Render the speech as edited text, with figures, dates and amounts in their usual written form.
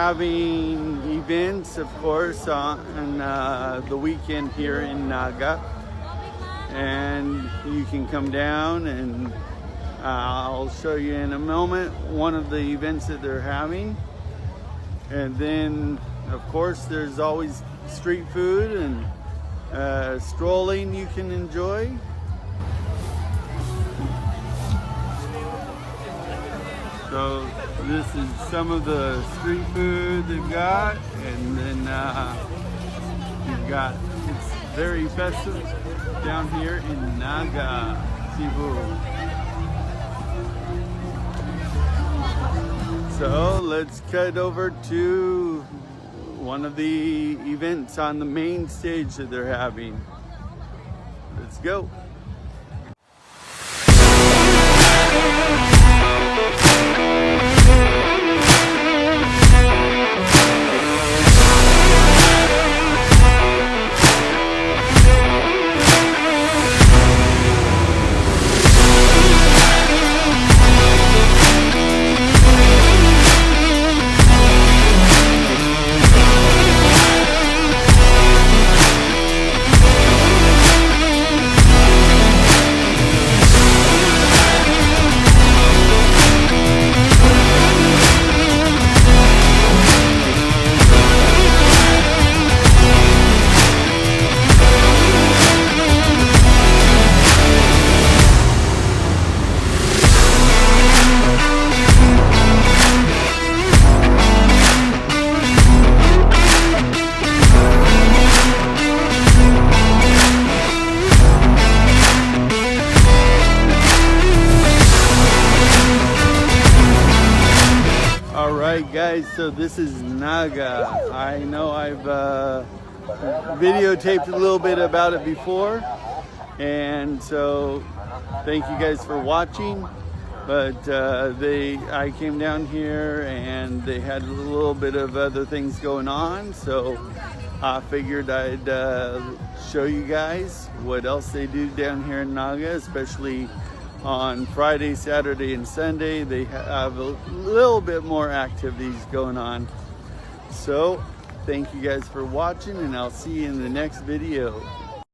having events, of course, on the weekend here in Naga. And you can come down, and I'll show you in a moment one of the events that they're having. And then, of course, there's always street food and strolling you can enjoy. So this is some of the street food they've got, and then you've got, it's very festive down here in Naga Cebu. So let's cut over to one of the events on the main stage that they're having. Let's go. Alright guys, so this is Naga. I know I've videotaped a little bit about it before, and so thank you guys for watching. But I came down here and they had a little bit of other things going on, so I figured I'd show you guys what else they do down here in Naga, especially on Friday, Saturday, and Sunday. They have a little bit more activities going on. So thank you guys for watching, and I'll see you in the next video.